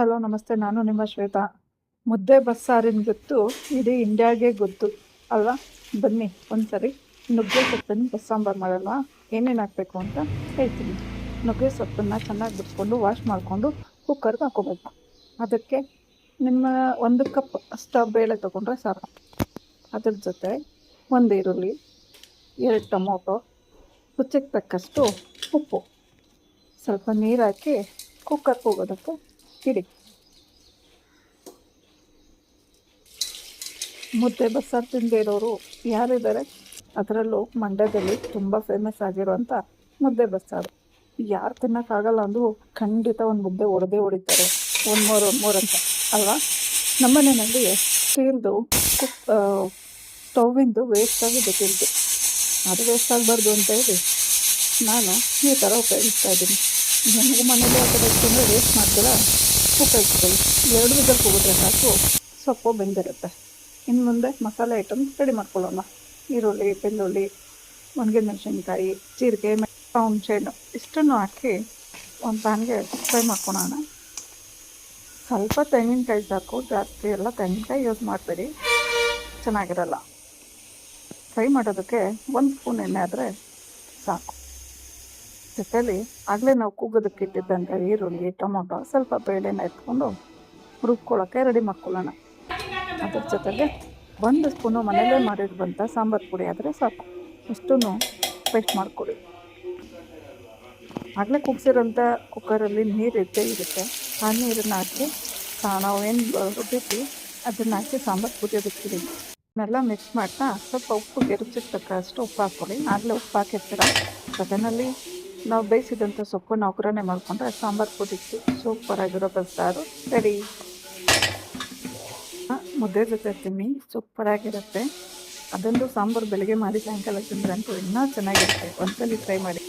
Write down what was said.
Hello ನಮಸ್ತೆ, ನಾನು ನಿಮ್ಮ ಶ್ವೇತಾ. ಮುದ್ದೆ ಬಸ್ಸಾರಿನ ಗೊತ್ತು ಇಡೀ ಇಂಡಿಯಾಗೆ ಗೊತ್ತು ಅಲ್ವಾ? ಬನ್ನಿ ಒಂದ್ಸರಿ ನುಗ್ಗೆ ಸೊಪ್ಪಿನ ಬಸ್ಸಾಂಬಾರು ಮಾಡಲ್ವಾ? ಏನೇನು ಹಾಕಬೇಕು ಅಂತ ಹೇಳ್ತೀನಿ. ನುಗ್ಗೆ ಸೊಪ್ಪನ್ನು ಚೆನ್ನಾಗಿ ಬಿಡಿಸ್ಕೊಂಡು ವಾಶ್ ಮಾಡಿಕೊಂಡು ಕುಕ್ಕರ್ಗೆ ಹಾಕೋಬೇಕು. ಅದಕ್ಕೆ ನಿಮ್ಮ 1 ಕಪ್ ಅಷ್ಟು ಬೇಳೆ ತೊಗೊಂಡ್ರೆ ಸಾಕು. ಅದ್ರ ಜೊತೆ 1 ಈರುಳ್ಳಿ, 2 ಟೊಮೊಟೊ, ರುಚಿಗೆ ತಕ್ಕಷ್ಟು ಉಪ್ಪು, ಸ್ವಲ್ಪ ನೀರು ಹಾಕಿ ಕುಕ್ಕರ್ಗೆ ಹೋಗೋದಕ್ಕೆ ಇಡಿ. ಮುದ್ದೆ ಬಸ್ಸಾರು ತಿಂದೇ ಇರೋರು ಯಾರಿದ್ದಾರೆ? ಅದರಲ್ಲೂ ಮಂಡ್ಯದಲ್ಲಿ ತುಂಬ ಫೇಮಸ್ ಆಗಿರುವಂಥ ಮುದ್ದೆ ಬಸ್ಸಾರು ಯಾರು ತಿನ್ನೋಕ್ಕಾಗಲ್ಲ ಅಂದರೂ ಖಂಡಿತ ಒಂದು ಮುದ್ದೆ ಹೊಡಿತಾರೆ, ಒಂದು ಮೂರು ಅಂತ ಅಲ್ವಾ? ನಮ್ಮನೆಯಲ್ಲಿ ಸ್ಟೀಲ್ದು ಸ್ಟೌವಿಂದು ವೇಸ್ಟಾಗಿ ಬಿಟ್ಟಿದ್ದು, ಅದು ವೇಸ್ಟ್ ಆಗಬಾರ್ದು ಅಂತ ಹೇಳಿ ನಾನು ಈ ಥರ ಉಪಯೋಗಿಸ್ತಾ ಇದ್ದೀನಿ. ನಿಮಗೂ ಮನೇಲಿ ಆ ಥರ ಇಟ್ಕೊಂಡ್ರೆ ವೇಸ್ಟ್ ಮಾಡ್ತೀರ, ಉಪಯೋಗಿಸ್ಕೊಳ್ಳಿ. 2 ವಿಧಕ್ಕೆ ಹೋಗಿದ್ರೆ ಸಾಕು, ಸೊಪ್ಪು ಬೆಂದಿರುತ್ತೆ. ಇನ್ನು ಮುಂದೆ ಮಸಾಲೆ ಐಟಮ್ ರೆಡಿ ಮಾಡ್ಕೊಳ್ಳೋಣ. ಈರುಳ್ಳಿ, ಬೆಳ್ಳುಳ್ಳಿ, ಒಣಮೆಣಸಿನ್ಕಾಯಿ, ಜೀರಿಗೆ, ಹುಣಸೆಹಣ್ಣು ಇಷ್ಟನ್ನು ಹಾಕಿ ಒಂದು ಪ್ಯಾನ್ಗೆ ಫ್ರೈ ಮಾಡ್ಕೊಳ್ಳೋಣ. ಸ್ವಲ್ಪ ತೆಂಗಿನಕಾಯಿ ಸಾಕು, ಜಾಸ್ತಿ ಎಲ್ಲ ತೆಂಗಿನಕಾಯಿ ಯೂಸ್ ಮಾಡಬೇಡಿ, ಚೆನ್ನಾಗಿರಲ್ಲ. ಫ್ರೈ ಮಾಡೋದಕ್ಕೆ 1 ಸ್ಪೂನ್ ಎಣ್ಣೆ ಆದರೆ ಸಾಕು. ಜೊತೆಯಲ್ಲಿ ಆಗಲೇ ನಾವು ಕೂಗೋದಕ್ಕೆ ಇಟ್ಟಿದ್ದಂಥ ಈರುಳ್ಳಿ, ಟೊಮೊಟೊ, ಸ್ವಲ್ಪ ಬೇಳೆನ ಎತ್ಕೊಂಡು ರುಬ್ಕೊಳ್ಳೋಕ್ಕೆ ರೆಡಿ ಮಾಡ್ಕೊಳ್ಳೋಣ. ಅದ್ರ ಜೊತೆಗೆ 1 ಸ್ಪೂನು ಮನೆಯಲ್ಲೇ ಮಾಡಿರುವಂಥ ಸಾಂಬಾರು ಪುಡಿ ಆದರೆ ಸಾಕು. ಇಷ್ಟನ್ನು ಪೇಸ್ಟ್ ಮಾಡ್ಕೊಳ್ಳಿ. ಆಗಲೇ ಕುಗ್ಸಿರೋಂಥ ಕುಕ್ಕರಲ್ಲಿ ನೀರು ಇದ್ದೇ ಇರುತ್ತೆ. ಆ ನೀರನ್ನು ಹಾಕಿ ನಾವೇನು ರುಬ್ಬಿಟ್ಟು ಅದನ್ನು ಹಾಕಿ ಸಾಂಬಾರು ಕುದಿಯೋದಕ್ಕಿಡಿ. ಇದನ್ನೆಲ್ಲ ಮಿಕ್ಸ್ ಮಾಡ್ತಾ ಸ್ವಲ್ಪ ಉಪ್ಪು ರುಚಿಗೆ ತಕ್ಕಷ್ಟು ಉಪ್ಪು ಹಾಕ್ಕೊಳ್ಳಿ. ಆಗಲೇ ಉಪ್ಪು ಹಾಕಿರ್ತೀರ. ಜೊತೆಯಲ್ಲಿ ನಾವು ಬೇಯಿಸಿದಂಥ ಸೊಪ್ಪನ್ನು ಒಗ್ಗರಣೆ ಮಾಡಿಕೊಂಡ್ರೆ ಸಾಂಬಾರು ಕುದಿಸಿ ಸೂಪರಾಗಿರೋ ಬಸ್ಸಾರು ರೆಡಿ. ಮುದ್ದೆ ಜೊತೆ ತಿನ್ನಿ, ಸೂಪರಾಗಿರುತ್ತೆ. ಅದೊಂದು ಸಾಂಬಾರು ಬೆಳಗ್ಗೆ ಮಾಡಿ ಸಾಯಂಕಾಲ ತಿಂದ್ರೆ ಅಂತೂ ಇನ್ನೂ ಚೆನ್ನಾಗಿರುತ್ತೆ. ಒಂದ್ಸಲಿ ಟ್ರೈ ಮಾಡಿ.